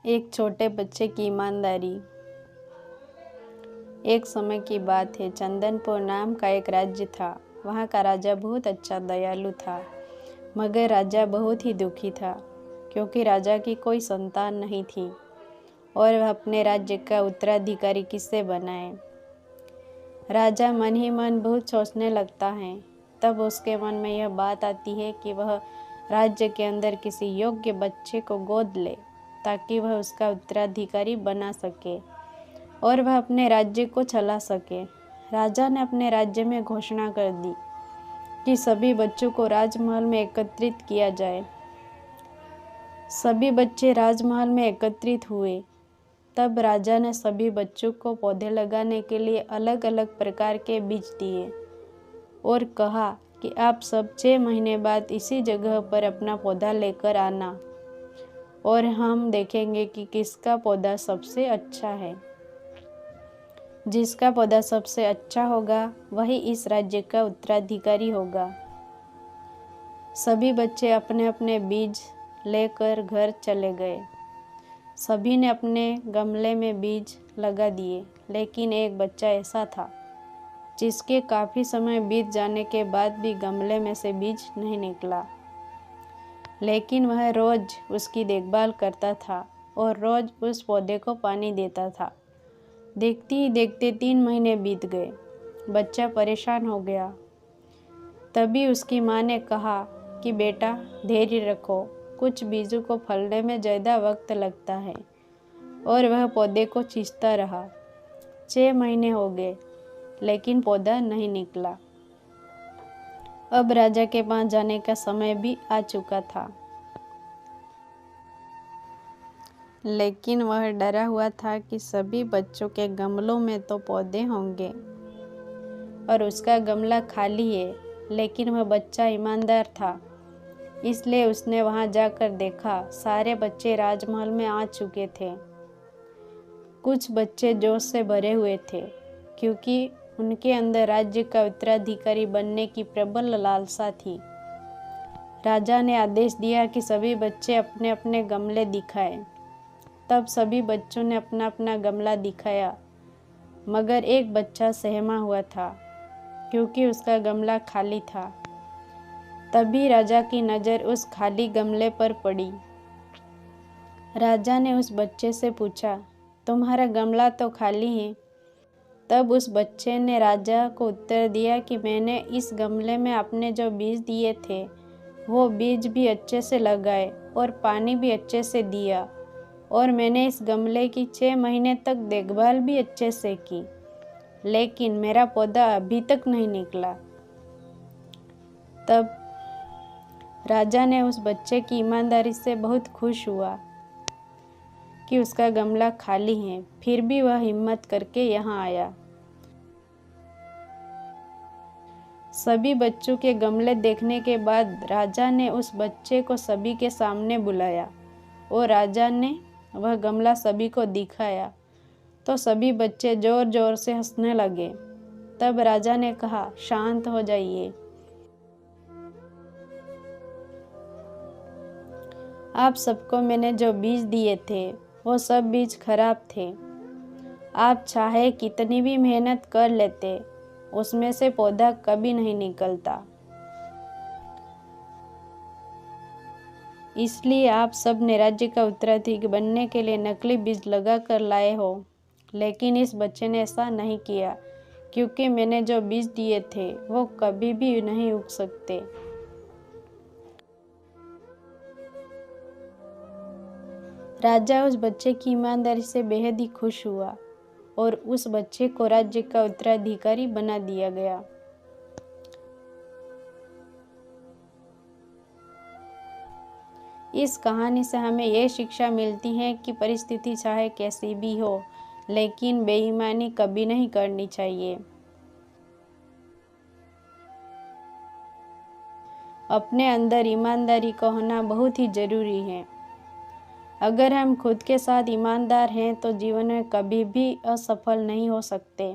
एक छोटे बच्चे की ईमानदारी। एक समय की बात है, चंदनपुर नाम का एक राज्य था। वहाँ का राजा बहुत अच्छा दयालु था, मगर राजा बहुत ही दुखी था क्योंकि राजा की कोई संतान नहीं थी और वह अपने राज्य का उत्तराधिकारी किससे बनाए। राजा मन ही मन बहुत सोचने लगता है। तब उसके मन में यह बात आती है कि वह राज्य के अंदर किसी योग्य बच्चे को गोद ले ताकि वह उसका उत्तराधिकारी बना सके और वह अपने राज्य को चला सके। राजा ने अपने राज्य में घोषणा कर दी कि सभी बच्चों को राजमहल में एकत्रित किया जाए। सभी बच्चे राजमहल में एकत्रित हुए। तब राजा ने सभी बच्चों को पौधे लगाने के लिए अलग अलग प्रकार के बीज दिए और कहा कि आप सब 6 महीने बाद इसी जगह पर अपना पौधा लेकर आना और हम देखेंगे कि किसका पौधा सबसे अच्छा है। जिसका पौधा सबसे अच्छा होगा वही इस राज्य का उत्तराधिकारी होगा। सभी बच्चे अपने अपने बीज लेकर घर चले गए। सभी ने अपने गमले में बीज लगा दिए, लेकिन एक बच्चा ऐसा था जिसके काफ़ी समय बीत जाने के बाद भी गमले में से बीज नहीं निकला। लेकिन वह रोज़ उसकी देखभाल करता था और रोज़ उस पौधे को पानी देता था। देखते ही देखते 3 महीने बीत गए। बच्चा परेशान हो गया। तभी उसकी माँ ने कहा कि बेटा धैर्य रखो, कुछ बीजों को फलने में ज़्यादा वक्त लगता है। और वह पौधे को सींचता रहा। 6 महीने हो गए, लेकिन पौधा नहीं निकला। अब राजा के पास जाने का समय भी आ चुका था, लेकिन वह डरा हुआ था कि सभी बच्चों के गमलों में तो पौधे होंगे और उसका गमला खाली है। लेकिन वह बच्चा ईमानदार था, इसलिए उसने वहां जाकर देखा। सारे बच्चे राजमहल में आ चुके थे। कुछ बच्चे जोश से भरे हुए थे क्योंकि उनके अंदर राज्य का उत्तराधिकारी बनने की प्रबल लालसा थी। राजा ने आदेश दिया कि सभी बच्चे अपने अपने गमले दिखाएं। तब सभी बच्चों ने अपना अपना गमला दिखाया, मगर एक बच्चा सहमा हुआ था क्योंकि उसका गमला खाली था। तभी राजा की नज़र उस खाली गमले पर पड़ी। राजा ने उस बच्चे से पूछा, तुम्हारा गमला तो खाली है। तब उस बच्चे ने राजा को उत्तर दिया कि मैंने इस गमले में आपने जो बीज दिए थे वो बीज भी अच्छे से लगाए और पानी भी अच्छे से दिया और मैंने इस गमले की 6 महीने तक देखभाल भी अच्छे से की, लेकिन मेरा पौधा अभी तक नहीं निकला। तब राजा ने उस बच्चे की ईमानदारी से बहुत खुश हुआ कि उसका गमला खाली है, फिर भी वह हिम्मत करके यहाँ आया। सभी बच्चों के गमले देखने के बाद राजा ने उस बच्चे को सभी के सामने बुलाया और राजा ने वह गमला सभी को दिखाया तो सभी बच्चे जोर जोर से हंसने लगे। तब राजा ने कहा, शांत हो जाइए। आप सबको मैंने जो बीज दिए थे वो सब बीज खराब थे। आप चाहे कितनी भी मेहनत कर लेते, उसमें से पौधा कभी नहीं निकलता। इसलिए आप सब ने राज्य का उत्तराधिकारी बनने के लिए नकली बीज लगा कर लाए हो। लेकिन इस बच्चे ने ऐसा नहीं किया क्योंकि मैंने जो बीज दिए थे वो कभी भी नहीं उग सकते। राजा उस बच्चे की ईमानदारी से बेहद ही खुश हुआ और उस बच्चे को राज्य का उत्तराधिकारी बना दिया गया। इस कहानी से हमें यह शिक्षा मिलती है कि परिस्थिति चाहे कैसी भी हो, लेकिन बेईमानी कभी नहीं करनी चाहिए। अपने अंदर ईमानदारी का होना बहुत ही जरूरी है। अगर हम खुद के साथ ईमानदार हैं तो जीवन में कभी भी असफल नहीं हो सकते।